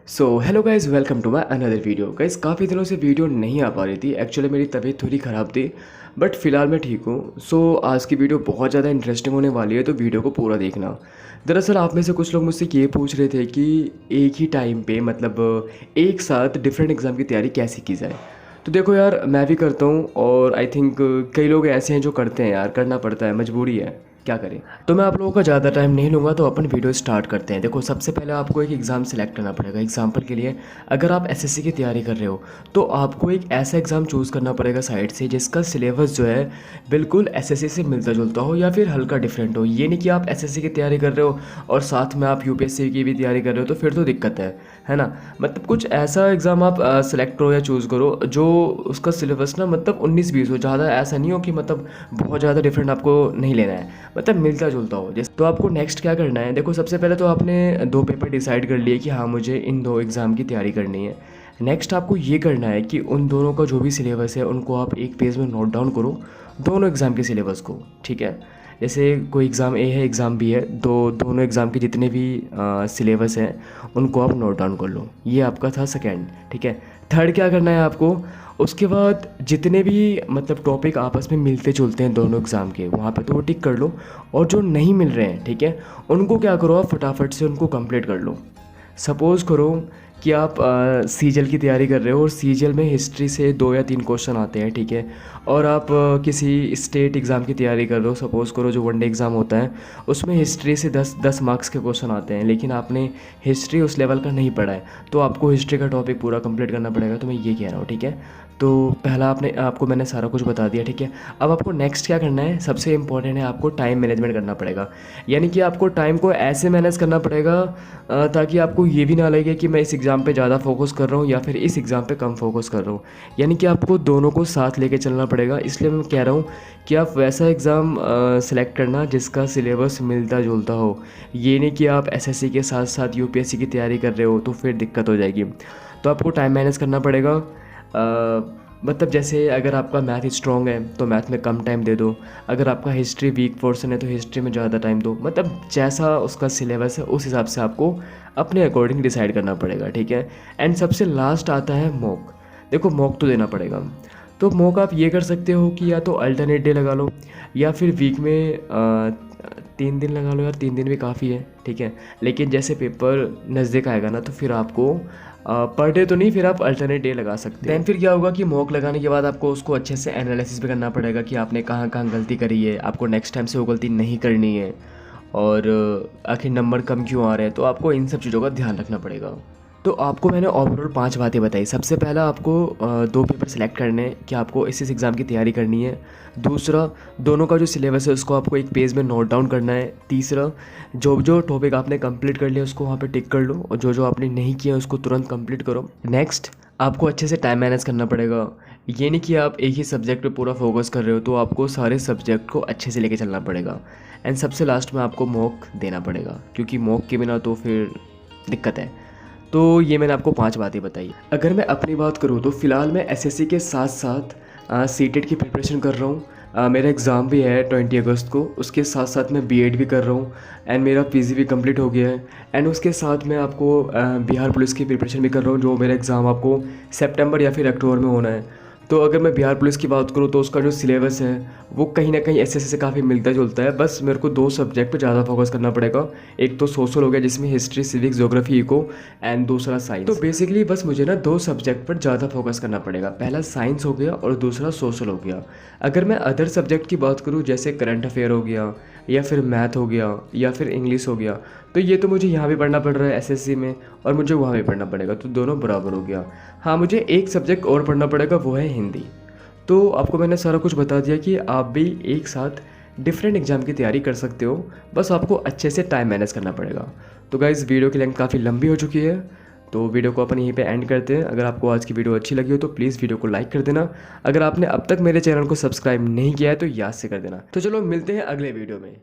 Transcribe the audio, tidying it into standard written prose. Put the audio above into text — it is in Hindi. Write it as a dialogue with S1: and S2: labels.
S1: So hello guys, welcome to my another video. Guys काफ़ी दिनों से वीडियो नहीं आ पा रही थी। एक्चुअली मेरी तबीयत थोड़ी ख़राब थी, बट फ़िलहाल मैं ठीक हूँ। सो आज की वीडियो बहुत ज़्यादा इंटरेस्टिंग होने वाली है, तो वीडियो को पूरा देखना। दरअसल आप में से कुछ लोग मुझसे ये पूछ रहे थे कि एक ही टाइम पे मतलब एक साथ डिफरेंट एग्ज़ाम की तैयारी कैसे की जाए। तो देखो यार, मैं भी करता हूँ और आई थिंक कई लोग ऐसे हैं जो करते हैं यार, करना पड़ता है, मजबूरी है, क्या करें। तो मैं आप लोगों का ज़्यादा टाइम नहीं लूँगा, तो अपन वीडियो स्टार्ट करते हैं। देखो सबसे पहले आपको एक एग्ज़ाम सेलेक्ट करना पड़ेगा। एग्जांपल के लिए अगर आप एसएससी की तैयारी कर रहे हो तो आपको एक ऐसा एग्ज़ाम चूज़ करना पड़ेगा साइड से जिसका सिलेबस जो है बिल्कुल एसएससी से मिलता जुलता हो या फिर हल्का डिफरेंट हो। ये नहीं कि आप एसएससी की तैयारी कर रहे हो और साथ में आप यूपीएससी की भी तैयारी कर रहे हो, तो फिर तो दिक्कत है ना। मतलब कुछ ऐसा एग्ज़ाम आप सेलेक्ट करो या चूज़ करो जो उसका सिलेबस ना मतलब 19-20 हो। ज़्यादा ऐसा नहीं हो कि मतलब बहुत ज़्यादा डिफरेंट आपको नहीं लेना है, मतलब मिलता जुलता हो। जैसे तो आपको नेक्स्ट क्या करना है, देखो सबसे पहले तो आपने 2 पेपर डिसाइड कर लिए कि हाँ मुझे इन 2 एग्ज़ाम की तैयारी करनी है। नेक्स्ट आपको ये करना है कि उन दोनों का जो भी सिलेबस है उनको आप एक पेज में नोट डाउन करो, दोनों एग्ज़ाम के सिलेबस को, ठीक है। जैसे कोई एग्ज़ाम ए है, एग्ज़ाम बी है, दोनों एग्ज़ाम के जितने भी सिलेबस हैं उनको आप नोट डाउन कर लो। ये आपका था सेकेंड, ठीक है। थर्ड क्या करना है आपको, उसके बाद जितने भी मतलब टॉपिक आपस में मिलते जुलते हैं दोनों एग्ज़ाम के, वहाँ पे तो वो टिक कर लो। और जो नहीं मिल रहे हैं, ठीक है, उनको क्या करो, आप फटाफट से उनको कंप्लीट कर लो। सपोज़ करो कि आप सीजीएल की तैयारी कर रहे हो और सीजीएल में हिस्ट्री से 2 या 3 क्वेश्चन आते हैं, ठीक है। और आप किसी स्टेट एग्ज़ाम की तैयारी कर रहे हो, सपोज़ करो जो वनडे एग्ज़ाम होता है उसमें हिस्ट्री से 10 मार्क्स के क्वेश्चन आते हैं, लेकिन आपने हिस्ट्री उस लेवल का नहीं पढ़ा है, तो आपको हिस्ट्री का टॉपिक पूरा कंप्लीट करना पड़ेगा। तो मैं ये कह रहा हूँ, ठीक है। तो पहला आपको मैंने सारा कुछ बता दिया, ठीक है। अब आपको नेक्स्ट क्या करना है, सबसे इम्पॉर्टेंट है, आपको टाइम मैनेजमेंट करना पड़ेगा। यानी कि आपको टाइम को ऐसे मैनेज करना पड़ेगा ताकि आपको ये भी ना लगे कि मैं इस एग्ज़ाम पे ज़्यादा फोकस कर रहा हूँ या फिर इस एग्ज़ाम पे कम फोकस कर रहा हूँ। यानी कि आपको दोनों को साथ लेके चलना पड़ेगा। इसलिए मैं कह रहा हूँ कि आप वैसा एग्ज़ाम सेलेक्ट करना जिसका सिलेबस मिलता जुलता हो। ये नहीं कि आप एसएससी के साथ साथ यूपीएससी की तैयारी कर रहे हो, तो फिर दिक्कत हो जाएगी। तो आपको टाइम मैनेज करना पड़ेगा। मतलब जैसे अगर आपका मैथ स्ट्रॉन्ग है तो मैथ में कम टाइम दे दो, अगर आपका हिस्ट्री वीक पोर्शन है तो हिस्ट्री में ज़्यादा टाइम दो। मतलब जैसा उसका सिलेबस है उस हिसाब से आपको अपने अकॉर्डिंग डिसाइड करना पड़ेगा, ठीक है। एंड सबसे लास्ट आता है मॉक। देखो मॉक तो देना पड़ेगा, तो मॉक आप ये कर सकते हो कि या तो अल्टरनेट डे लगा लो या फिर वीक में 3 दिन लगा लो। यार 3 दिन भी काफ़ी है, ठीक है। लेकिन जैसे पेपर नज़दीक आएगा ना तो फिर आपको पर डे तो नहीं, फिर आप अल्टरनेट डे लगा सकते हैं। दैन फिर क्या होगा कि मॉक लगाने के बाद आपको उसको अच्छे से एनालिसिस भी करना पड़ेगा कि आपने कहाँ कहाँ गलती करी है, आपको नेक्स्ट टाइम से वो गलती नहीं करनी है, और आखिर नंबर कम क्यों आ रहे हैं। तो आपको इन सब चीज़ों का ध्यान रखना पड़ेगा। तो आपको मैंने ओवरऑल 5 बातें बताई। सबसे पहला आपको 2 पेपर सेलेक्ट करने हैं कि आपको इस एग्ज़ाम की तैयारी करनी है। दूसरा, दोनों का जो सिलेबस है उसको आपको एक पेज में नोट डाउन करना है। तीसरा, जो जो टॉपिक आपने कंप्लीट कर लिया उसको वहाँ पे टिक कर लो, और जो जो आपने नहीं किया उसको तुरंत कंप्लीट करो। नेक्स्ट, आपको अच्छे से टाइम मैनेज करना पड़ेगा। ये नहीं कि आप एक ही सब्जेक्ट पे पूरा फोकस कर रहे हो, तो आपको सारे सब्जेक्ट को अच्छे से लेके चलना पड़ेगा। एंड सबसे लास्ट में आपको मॉक देना पड़ेगा, क्योंकि मॉक के बिना तो फिर दिक्कत है। तो ये मैंने आपको 5 बातें बताई। अगर मैं अपनी बात करूँ तो फ़िलहाल मैं एसएससी के साथ साथ सीटेट की प्रिपरेशन कर रहा हूँ। मेरा एग्ज़ाम भी है 20 अगस्त को, उसके साथ साथ मैं बीएड भी कर रहा हूँ एंड मेरा पीजी भी कंप्लीट हो गया है। एंड उसके साथ मैं आपको बिहार पुलिस की प्रिपरेशन भी कर रहा हूँ, जो मेरा एग्ज़ाम आपको सितंबर या फिर अक्टूबर में होना है। तो अगर मैं बिहार पुलिस की बात करूँ तो उसका जो सिलेबस है वो कहीं ना कहीं एसएससी से काफ़ी मिलता जुलता है। बस मेरे को 2 सब्जेक्ट पे ज़्यादा फोकस करना पड़ेगा। एक तो सोशल हो गया जिसमें history, civics, geography, eco, and दूसरा साइंस। तो बेसिकली बस मुझे ना 2 सब्जेक्ट पर ज़्यादा फोकस करना पड़ेगा। पहला साइंस हो गया और दूसरा सोशल हो गया। अगर मैं अदर सब्जेक्ट की बात करूँ जैसे करंट अफेयर हो गया या फिर मैथ हो गया या फिर इंग्लिश हो गया, तो ये तो मुझे यहाँ भी पढ़ना पड़ रहा है एसएससी में और मुझे वहाँ भी पढ़ना पड़ेगा, तो दोनों बराबर हो गया। हाँ, मुझे एक सब्जेक्ट और पढ़ना पड़ेगा, वो है हिंदी। तो आपको मैंने सारा कुछ बता दिया कि आप भी एक साथ डिफरेंट एग्ज़ाम की तैयारी कर सकते हो, बस आपको अच्छे से टाइम मैनेज करना पड़ेगा। तो गाइज़ वीडियो की लेंथ काफ़ी लंबी हो चुकी है, तो वीडियो को अपन यहीं पे एंड करते हैं। अगर आपको आज की वीडियो अच्छी लगी हो तो प्लीज़ वीडियो को लाइक कर देना। अगर आपने अब तक मेरे चैनल को सब्सक्राइब नहीं किया है तो याद से कर देना। तो चलो मिलते हैं अगले वीडियो में।